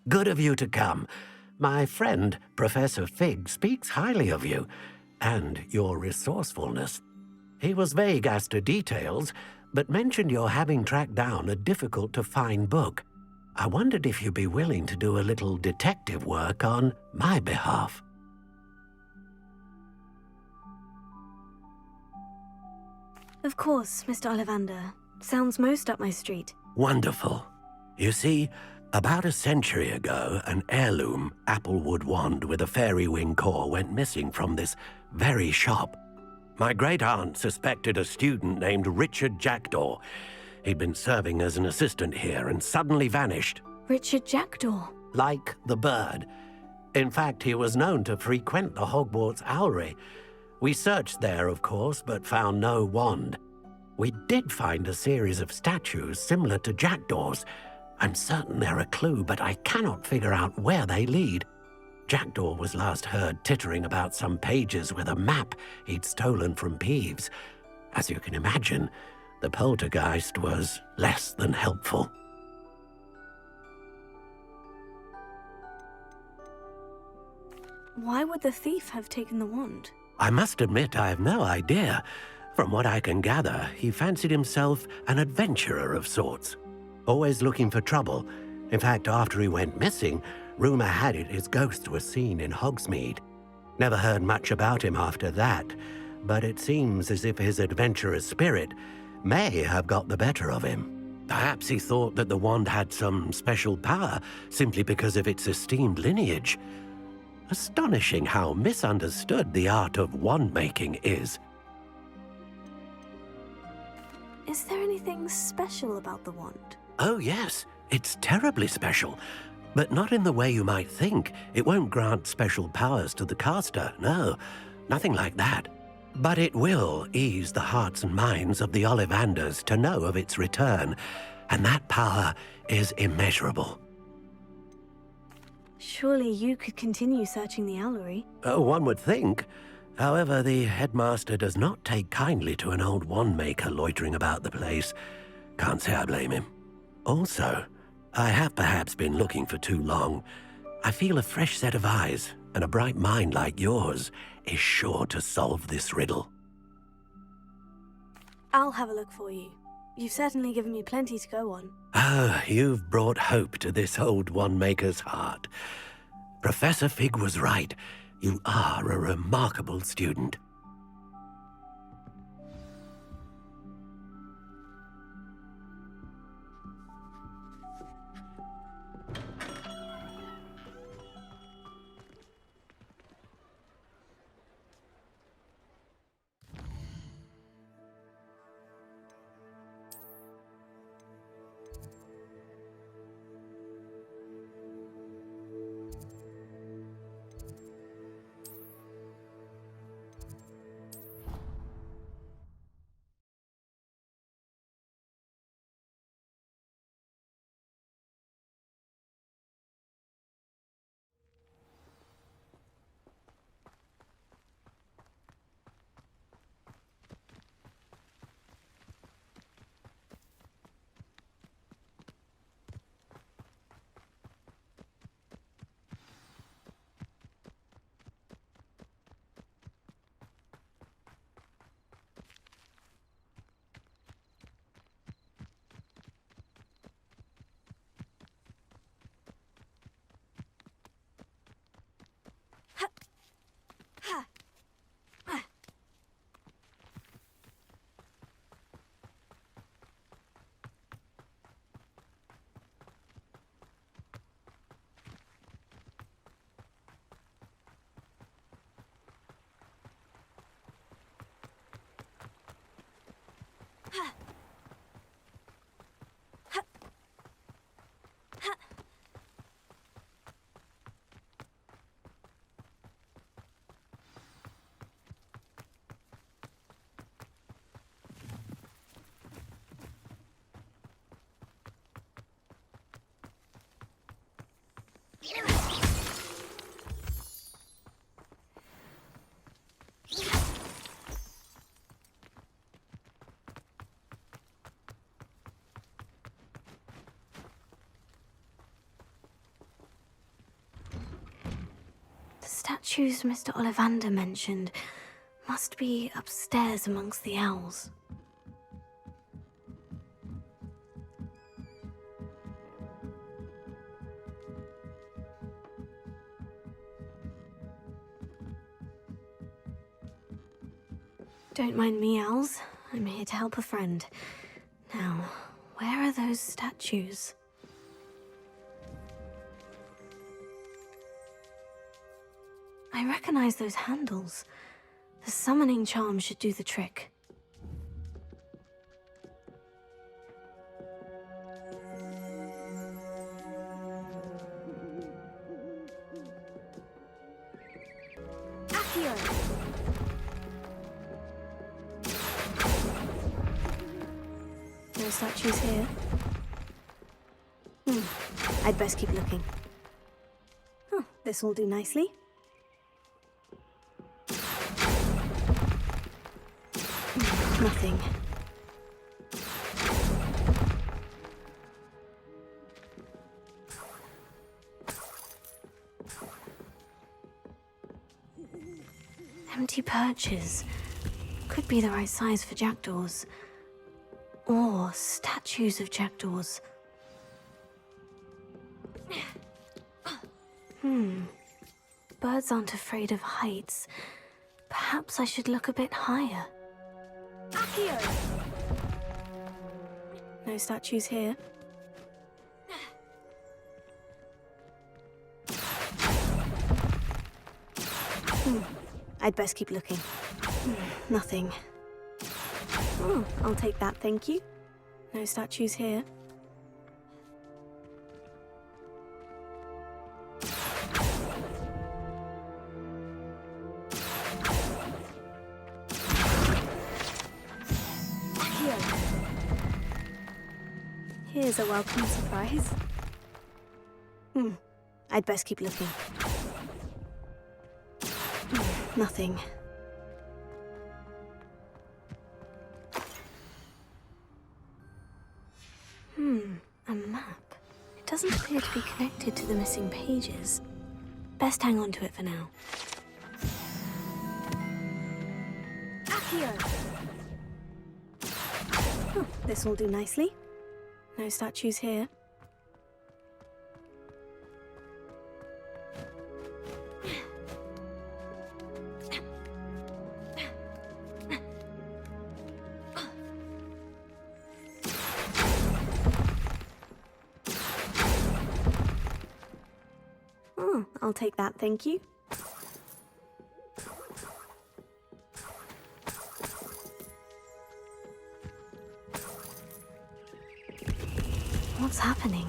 Good of you to come. My friend, Professor Fig, speaks highly of you, and your resourcefulness. He was vague as to details, but mentioned your having tracked down a difficult-to-find book. I wondered if you'd be willing to do a little detective work on my behalf. Of course, Mr. Olivander. Sounds most up my street. Wonderful. You see, about a century ago, an heirloom applewood wand with a fairy wing core went missing from this very shop. My great-aunt suspected a student named Richard Jackdaw. He'd been serving as an assistant here and suddenly vanished. Richard Jackdaw? Like the bird. In fact, he was known to frequent the Hogwarts owlery. We searched there, of course, but found no wand. We did find a series of statues similar to Jackdaw's. I'm certain they're a clue, but I cannot figure out where they lead. Jackdaw was last heard tittering about some pages with a map he'd stolen from Peeves. As you can imagine, the poltergeist was less than helpful. Why would the thief have taken the wand? I must admit I have no idea. From what I can gather, he fancied himself an adventurer of sorts. Always looking for trouble. In fact, after he went missing, rumor had it his ghost was seen in Hogsmeade. Never heard much about him after that, but it seems as if his adventurous spirit may have got the better of him. Perhaps he thought that the wand had some special power simply because of its esteemed lineage. Astonishing how misunderstood the art of wand-making is. Is there anything special about the wand? Oh yes, it's terribly special. But not in the way you might think. It won't grant special powers to the caster, no. Nothing like that. But it will ease the hearts and minds of the Olivanders to know of its return, and that power is immeasurable. Surely you could continue searching the owlery. Oh, one would think. However, the headmaster does not take kindly to an old wand-maker loitering about the place. Can't say I blame him. Also, I have perhaps been looking for too long. I feel a fresh set of eyes, and a bright mind like yours is sure to solve this riddle. I'll have a look for you. You've certainly given me plenty to go on. Ah, you've brought hope to this old wand-maker's heart. Professor Fig was right. You are a remarkable student. statues Mr. Olivander mentioned must be upstairs amongst the owls. Don't mind me, owls. I'm here to help a friend. Now, where are those statues? I recognize those handles. The summoning charm should do the trick. Accio! No statues here. I'd best keep looking. Oh, this will do nicely. Nothing. Empty perches. Could be the right size for jackdaws. Or statues of jackdaws. Birds aren't afraid of heights. Perhaps I should look a bit higher. Accio! No statues here. I'd best keep looking. Nothing. I'll take that, thank you. No statues here. Here's a welcome surprise. I'd best keep looking. Nothing. A map. It doesn't appear to be connected to the missing pages. Best hang on to it for now. Accio! This will do nicely. No statues here. I'll take that, thank you. What's happening?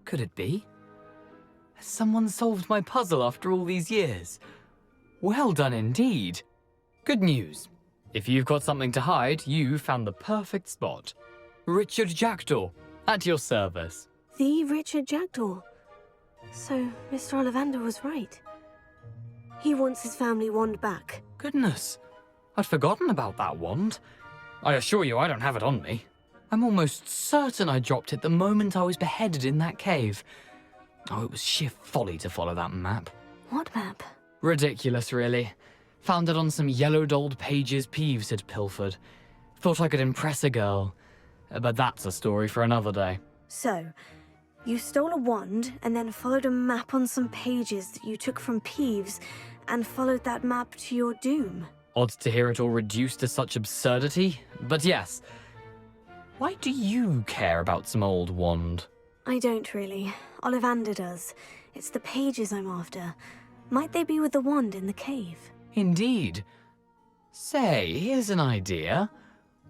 Could it be? Has someone solved my puzzle after all these years? Well done indeed. Good news. If you've got something to hide, you found the perfect spot. Richard Jackdaw, at your service. The Richard Jackdaw. So, Mr. Olivander was right. He wants his family wand back. Goodness, I'd forgotten about that wand. I assure you I don't have it on me. I'm almost certain I dropped it the moment I was beheaded in that cave. Oh, it was sheer folly to follow that map. What map? Ridiculous, really. Found it on some yellowed old pages Peeves had pilfered. Thought I could impress a girl. But that's a story for another day. So, you stole a wand and then followed a map on some pages that you took from Peeves and followed that map to your doom. Odd to hear it all reduced to such absurdity, but yes. Why do you care about some old wand? I don't really. Olivander does. It's the pages I'm after. Might they be with the wand in the cave? Indeed. Say, here's an idea.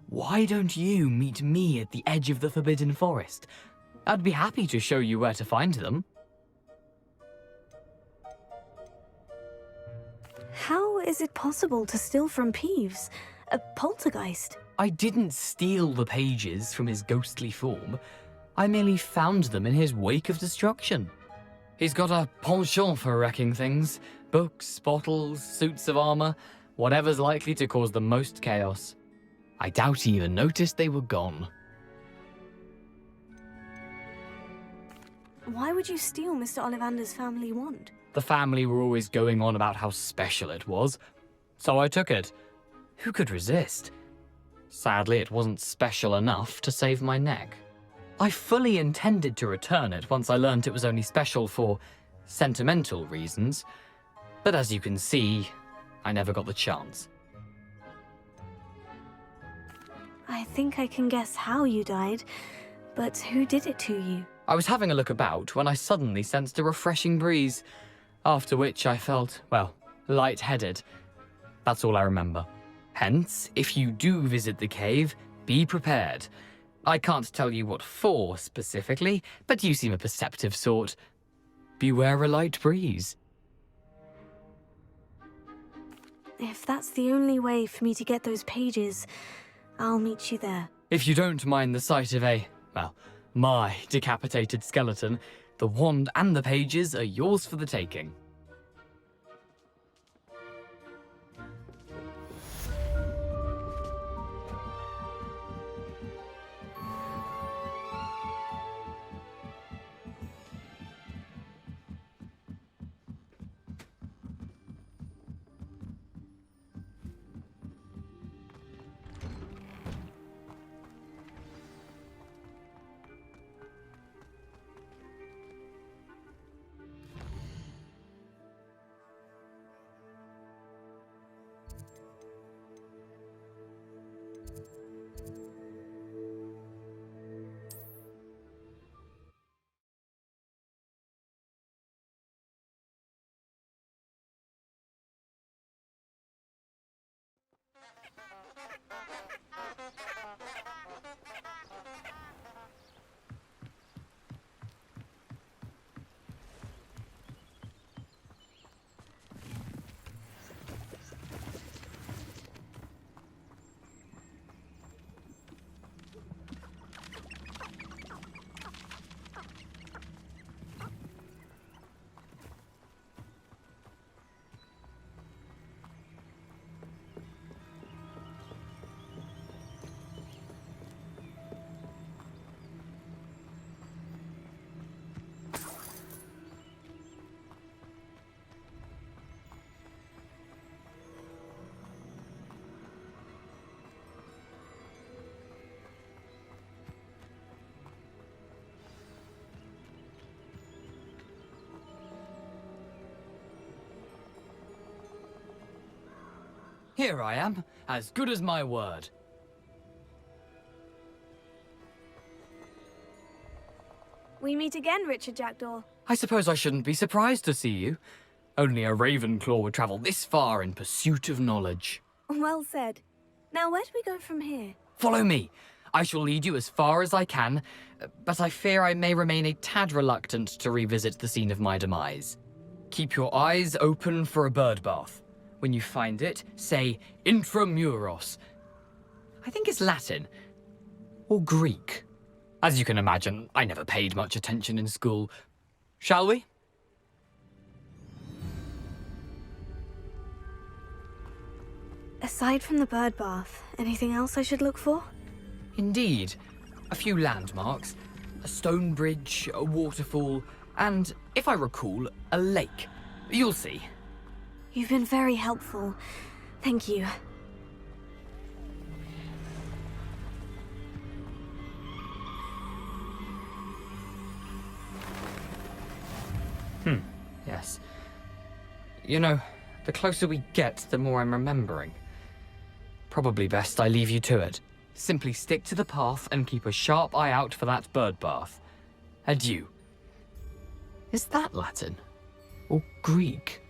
Why don't you meet me at the edge of the Forbidden Forest? I'd be happy to show you where to find them. How is it possible to steal from Peeves? A poltergeist? I didn't steal the pages from his ghostly form. I merely found them in his wake of destruction. He's got a penchant for wrecking things. Books, bottles, suits of armor, whatever's likely to cause the most chaos. I doubt he even noticed they were gone. Why would you steal Mr. Olivander's family wand? The family were always going on about how special it was, so I took it. Who could resist? Sadly, it wasn't special enough to save my neck. I fully intended to return it once I learned it was only special for sentimental reasons, but as you can see, I never got the chance. I think I can guess how you died, but who did it to you? I was having a look about when I suddenly sensed a refreshing breeze, after which I felt, well, lightheaded. That's all I remember. Hence, if you do visit the cave, be prepared. I can't tell you what for specifically, but you seem a perceptive sort. Beware a light breeze. If that's the only way for me to get those pages, I'll meet you there. If you don't mind the sight of my decapitated skeleton, the wand and the pages are yours for the taking. Here I am, as good as my word. We meet again, Richard Jackdaw. I suppose I shouldn't be surprised to see you. Only a Ravenclaw would travel this far in pursuit of knowledge. Well said. Now, where do we go from here? Follow me. I shall lead you as far as I can, but I fear I may remain a tad reluctant to revisit the scene of my demise. Keep your eyes open for a bird bath. When you find it, say intramuros. I think it's Latin. Or Greek. As you can imagine, I never paid much attention in school. Shall we? Aside from the bird bath, anything else I should look for? Indeed. A few landmarks. A stone bridge, a waterfall, and, if I recall, a lake. You'll see. You've been very helpful. Thank you. Yes. You know, the closer we get, the more I'm remembering. Probably best I leave you to it. Simply stick to the path and keep a sharp eye out for that bird bath. Adieu. Is that Latin? Or Greek?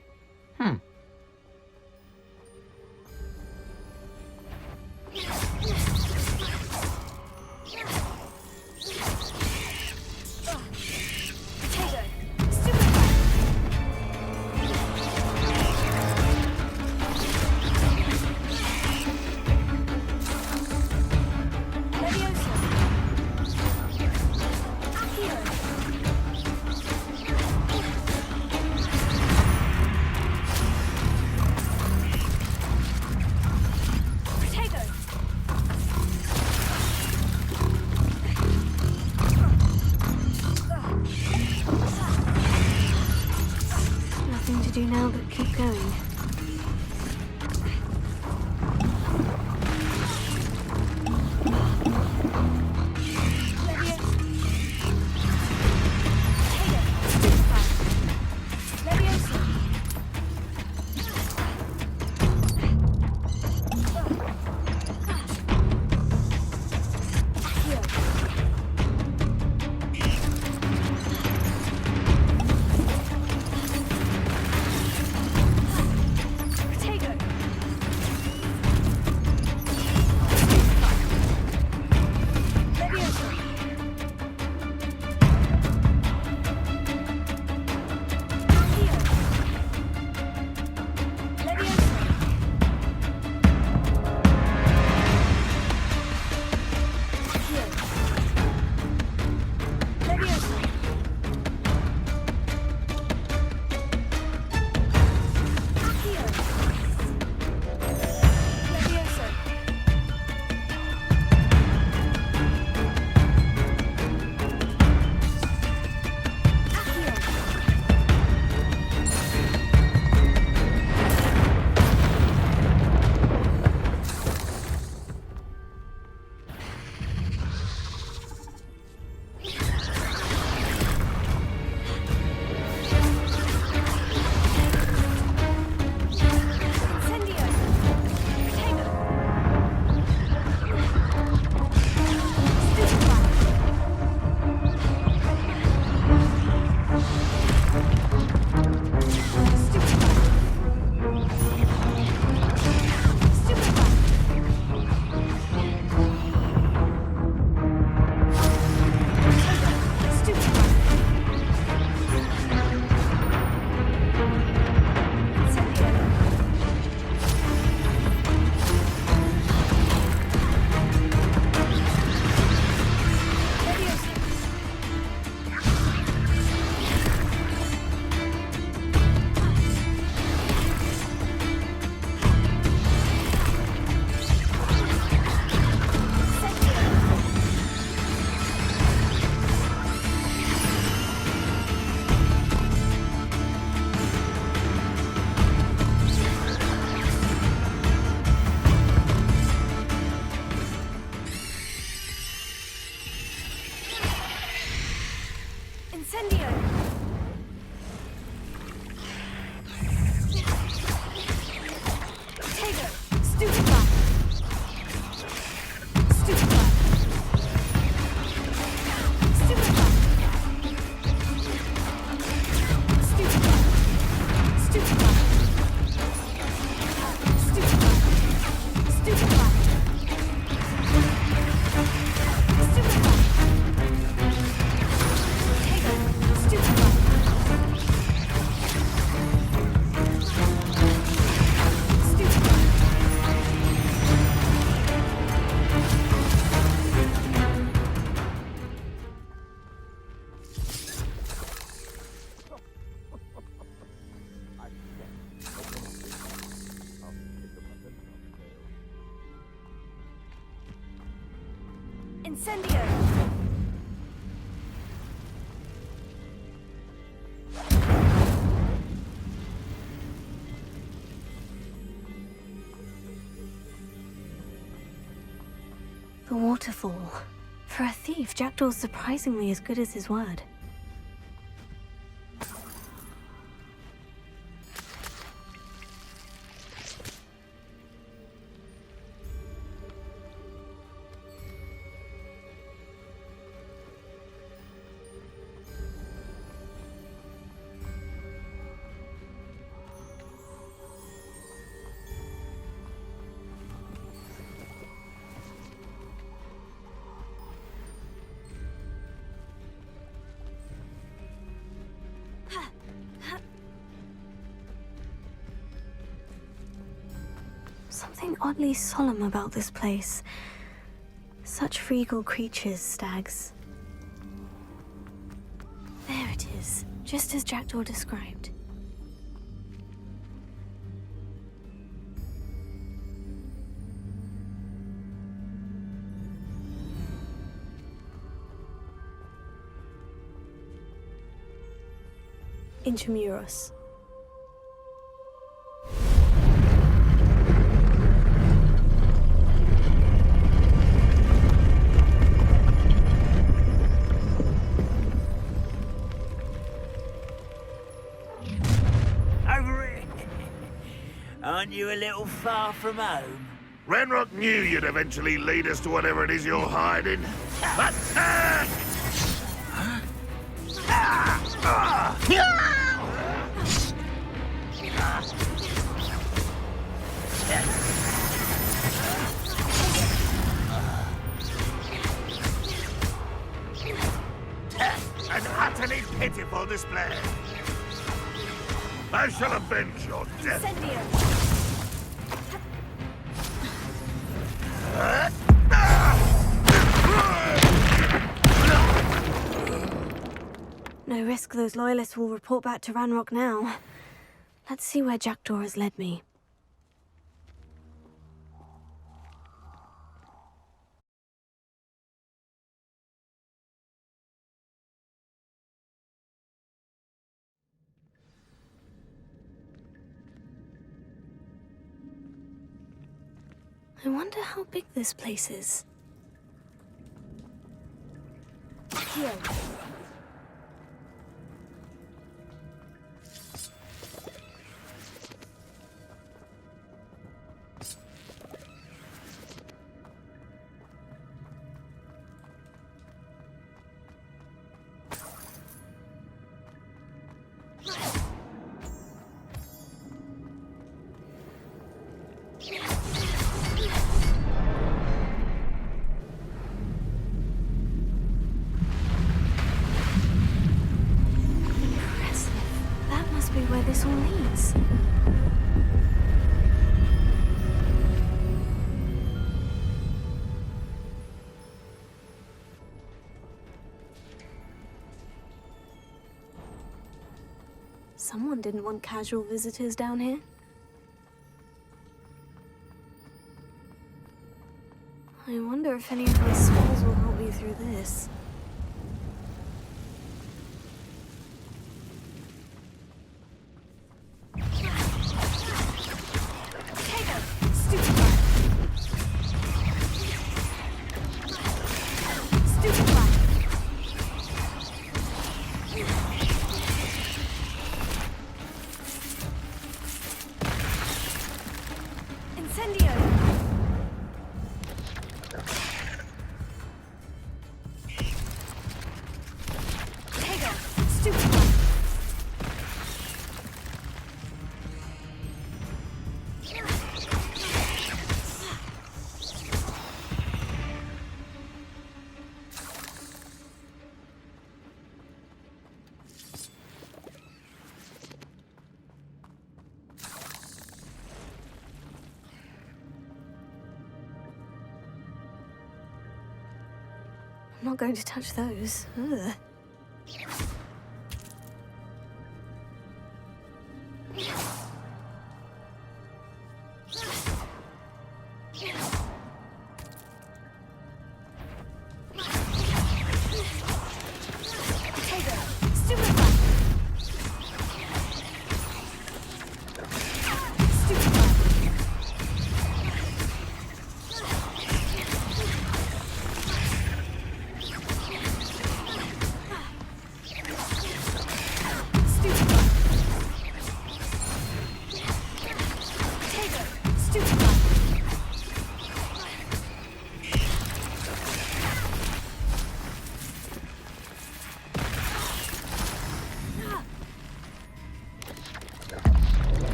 do now but keep going. Incendio! The waterfall. For a thief, Jackdaw's surprisingly as good as his word. Something oddly solemn about this place. Such regal creatures, stags. There it is, just as Jackdaw described. Intramuros. Aren't you a little far from home? Ranrock knew you'd eventually lead us to whatever it is you're hiding. Attack! An utterly pitiful display. I shall avenge your death. No risk those loyalists will report back to Ranrock now. Let's see where Jackdaw has led me. I wonder how big this place is. Here. Where this all leads. Someone didn't want casual visitors down here. I wonder if any of my spells will help me through this. I'm not going to touch those. Ugh.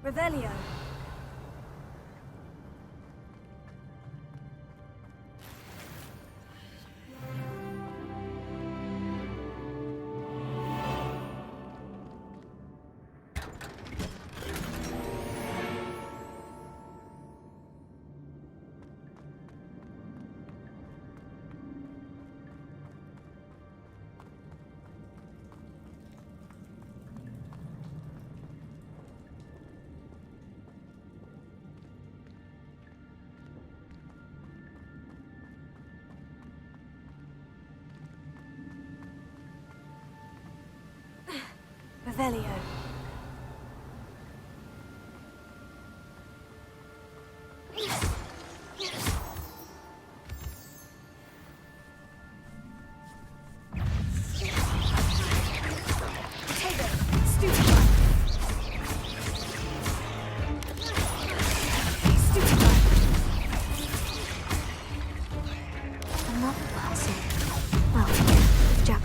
Revelio. Revelio.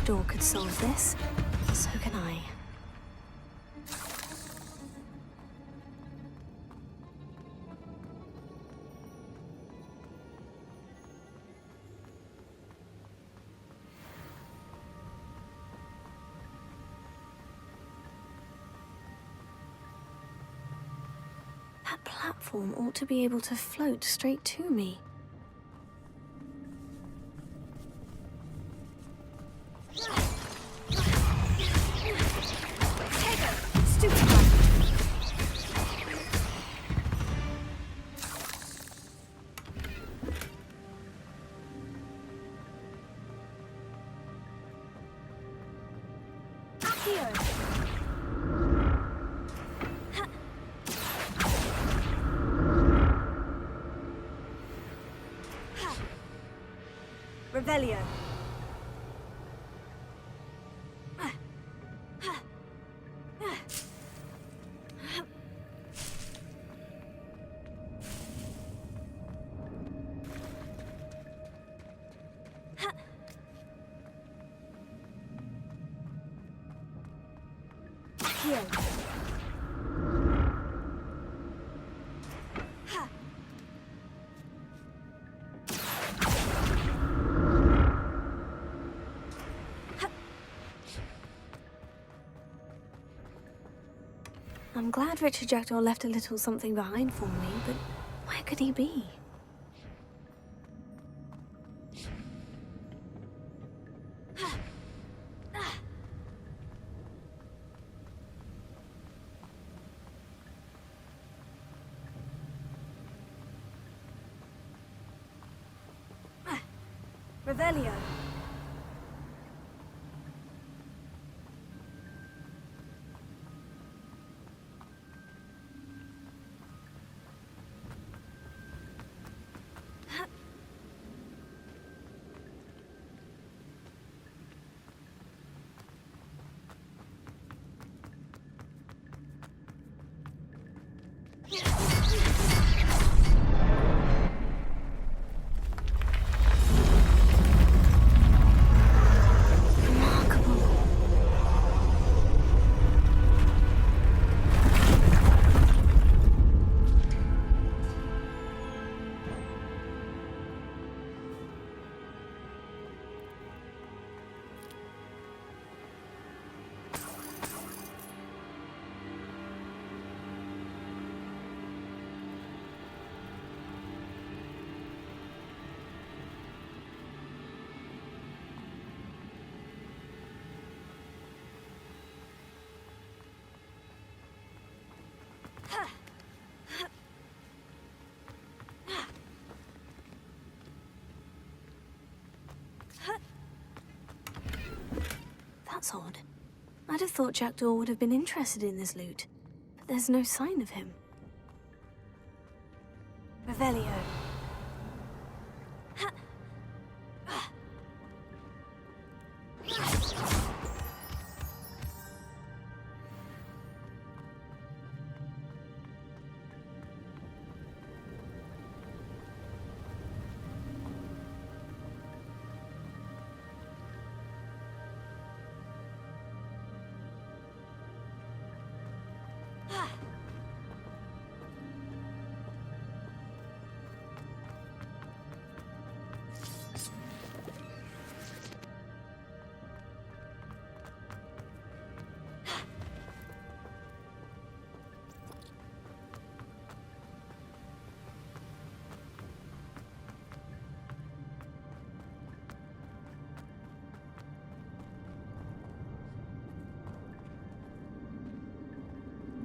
Jackdaw could solve this, so can I. That platform ought to be able to float straight to me. Revelio. I'm glad Richard Jackdaw left a little something behind for me, but where could he be? Revelio. That's odd. I'd have thought Jackdaw would have been interested in this loot, but there's no sign of him. Revelio.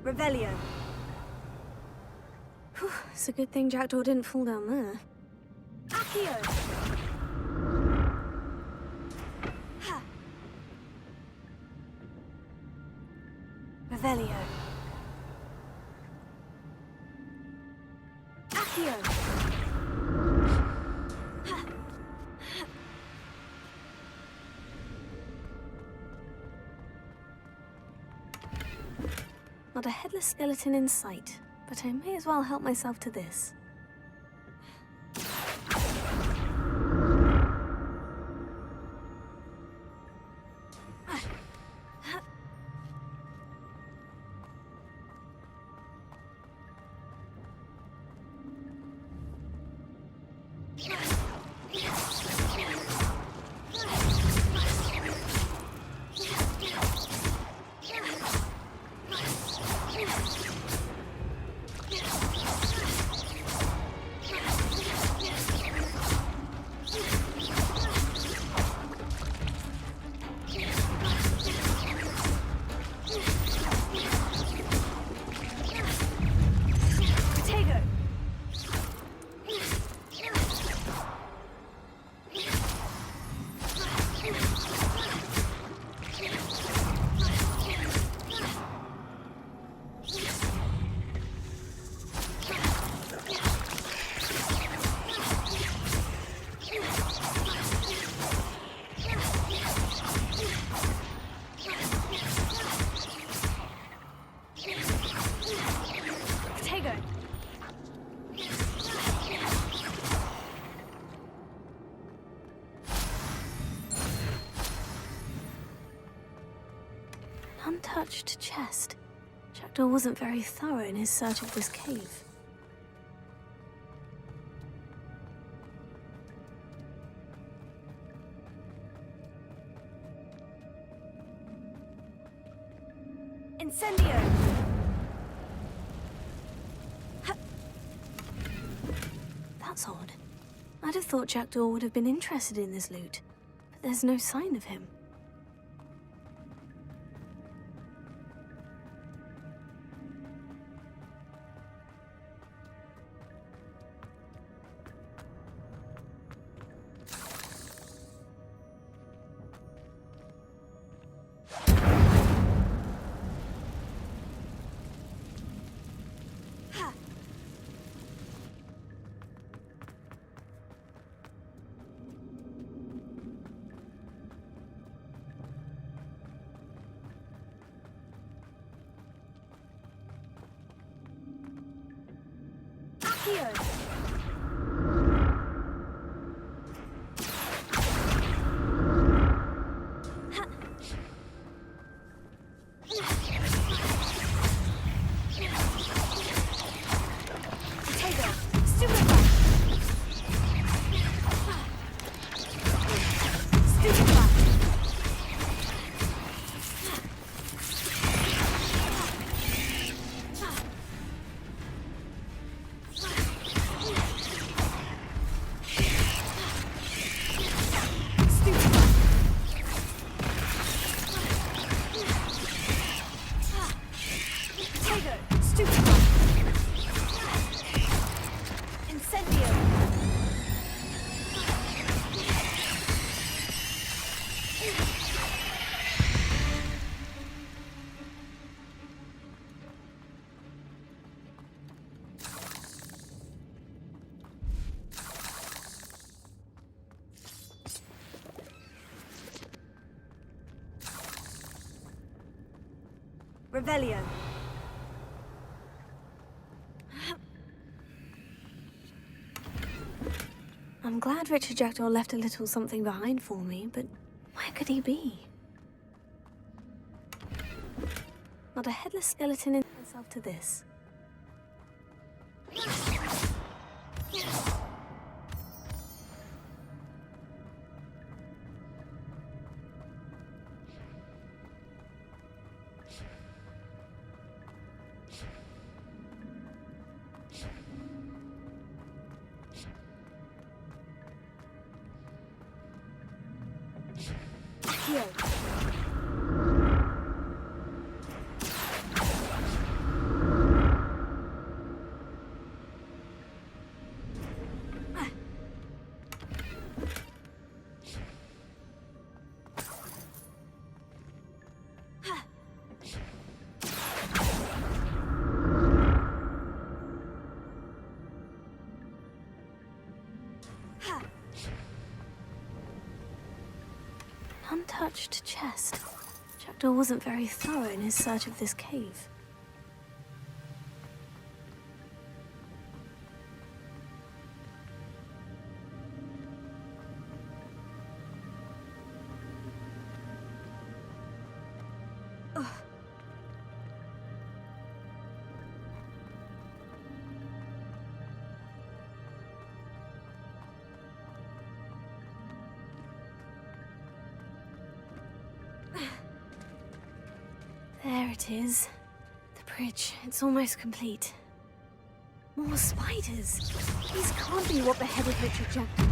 Revelio. Whew, it's a good thing Jackdaw didn't fall down there. Accio. Revelio. Accio. Not a headless skeleton in sight, but I may as well help myself to this. untouched chest. Jackdaw wasn't very thorough in his search of this cave. Incendio! That's odd. I'd have thought Jackdaw would have been interested in this loot, but there's no sign of him. Accio! Revelio. I'm glad Richard Jackdaw left a little something behind for me, but where could he be? Not a headless skeleton in myself to this. Untouched chest. Jackdaw wasn't very thorough in his search of this cave. There it is. The bridge. It's almost complete. More spiders. These can't be what beheaded Richard Jackdaw.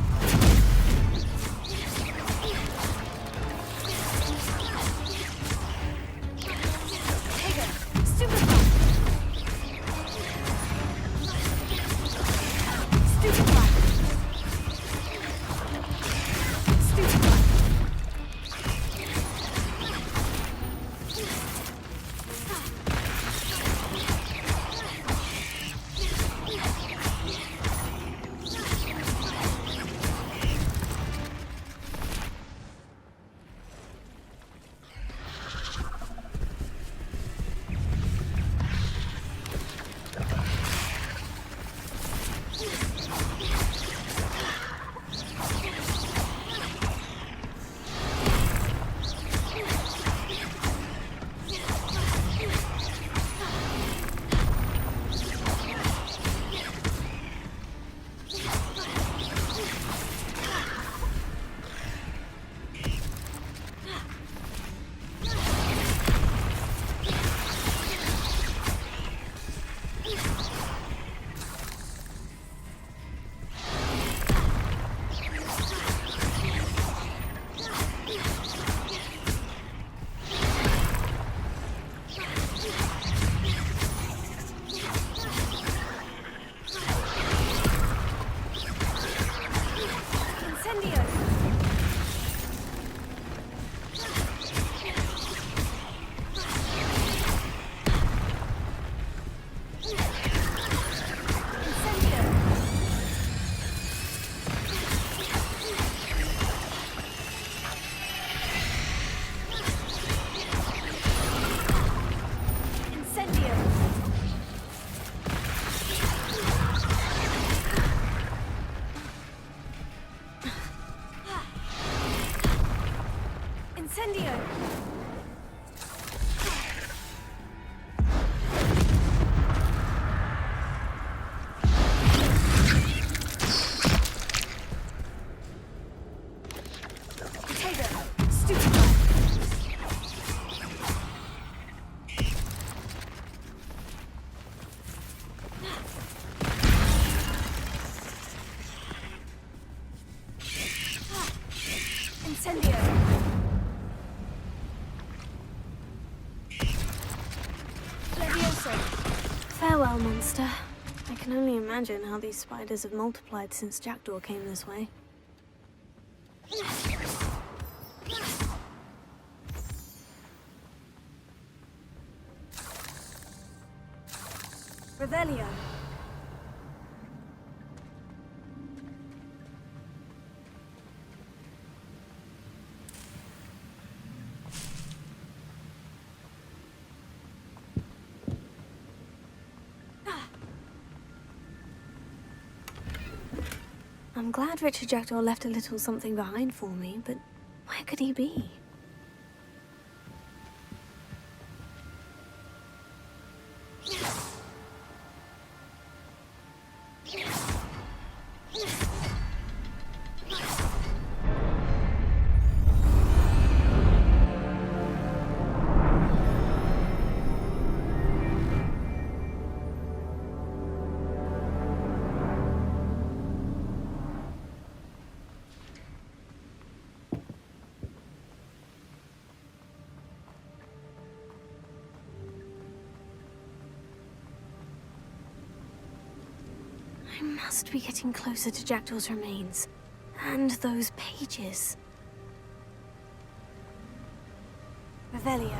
Incendio. Levioso. Farewell, monster. I can only imagine how these spiders have multiplied since Jackdaw came this way. Revelio. I'm glad Richard Jackdaw left a little something behind for me, but where could he be? I must be getting closer to Jackdaw's remains. And those pages. Revelio.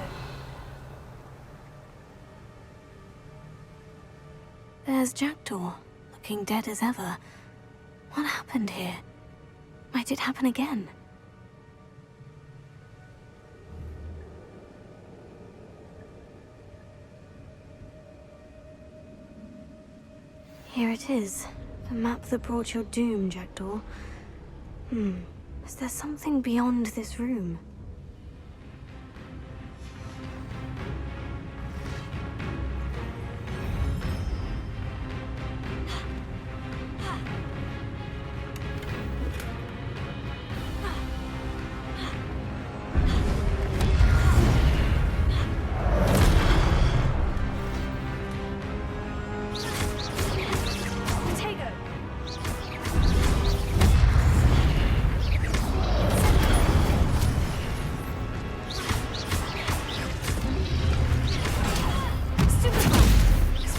There's Jackdaw, looking dead as ever. What happened here? Might it happen again? Here it is. The map that brought your doom, Jackdaw. Is there something beyond this room?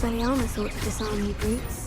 Expelliarmus thought to disarm you brutes.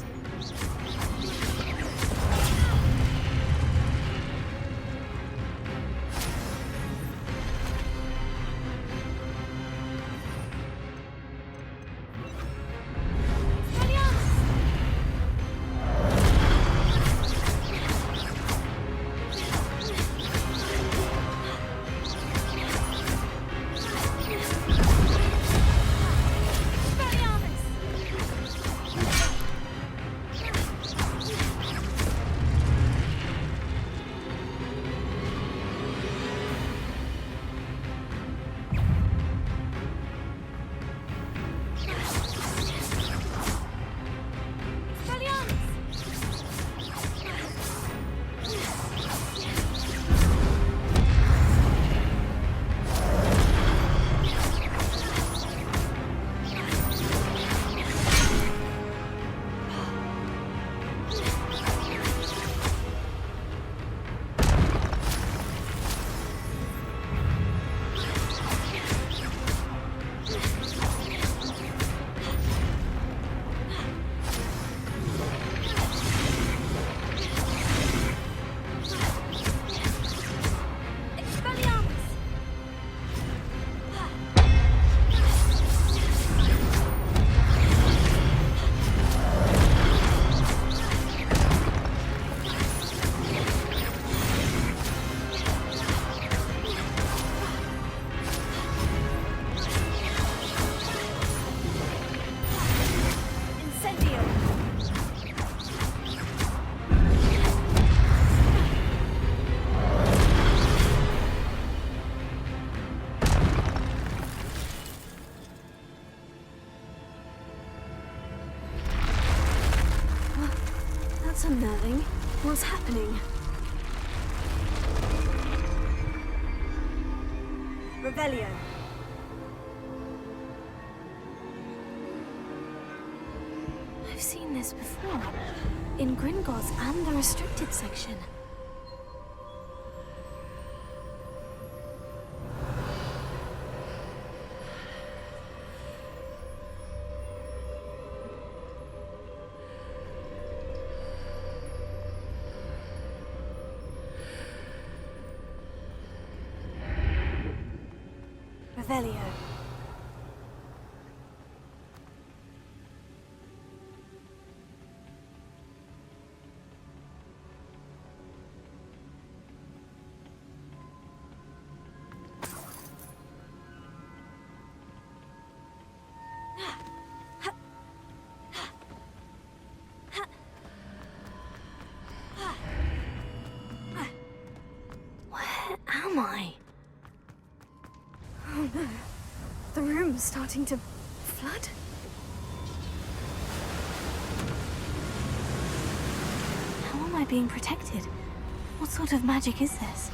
unnerving. What's happening? Revelio. I've seen this before. In Gringotts and the restricted section. Revelio. Where am I? Oh no. The room's starting to flood. How am I being protected? What sort of magic is this?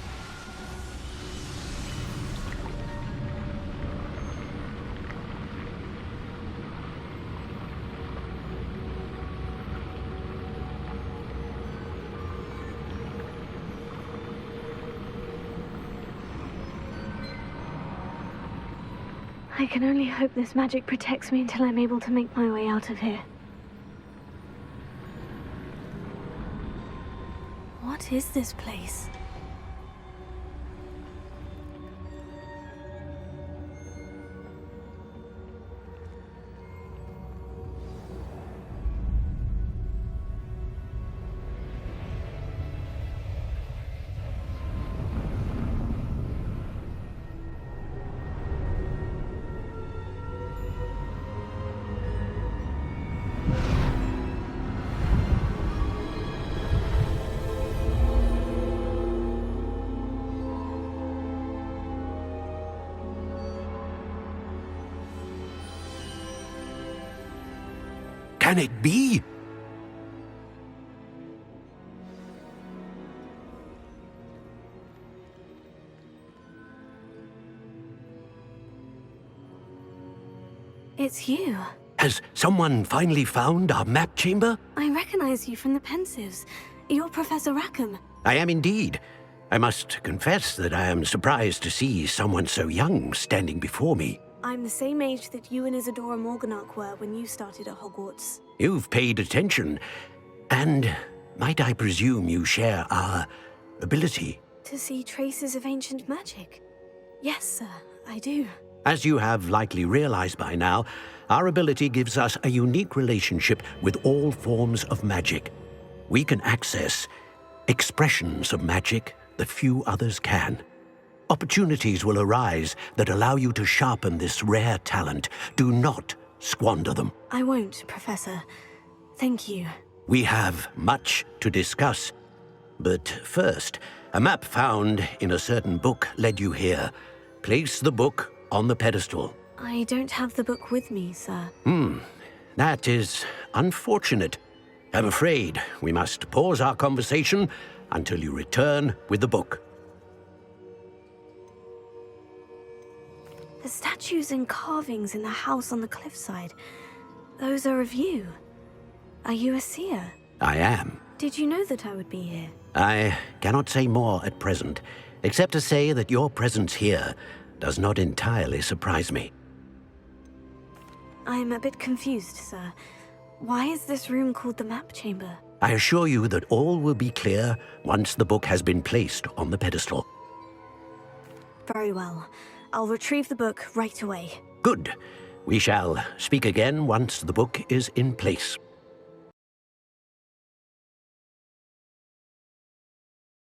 I can only hope this magic protects me until I'm able to make my way out of here. What is this place? Can it be? It's you. Has someone finally found our map chamber? I recognize you from the Pensives. You're Professor Rackham. I am indeed. I must confess that I am surprised to see someone so young standing before me. I'm the same age that you and Isadora Morganach were when you started at Hogwarts. You've paid attention. And might I presume you share our ability? To see traces of ancient magic? Yes, sir, I do. As you have likely realized by now, our ability gives us a unique relationship with all forms of magic. We can access expressions of magic that few others can. Opportunities will arise that allow you to sharpen this rare talent. Do not squander them. I won't, Professor. Thank you. We have much to discuss. But first, a map found in a certain book led you here. Place the book on the pedestal. I don't have the book with me, sir. That is unfortunate. I'm afraid we must pause our conversation until you return with the book. The statues and carvings in the house on the cliffside, those are of you. Are you a seer? I am. Did you know that I would be here? I cannot say more at present, except to say that your presence here does not entirely surprise me. I'm a bit confused, sir. Why is this room called the map chamber? I assure you that all will be clear once the book has been placed on the pedestal. Very well. I'll retrieve the book right away. Good. We shall speak again once the book is in place.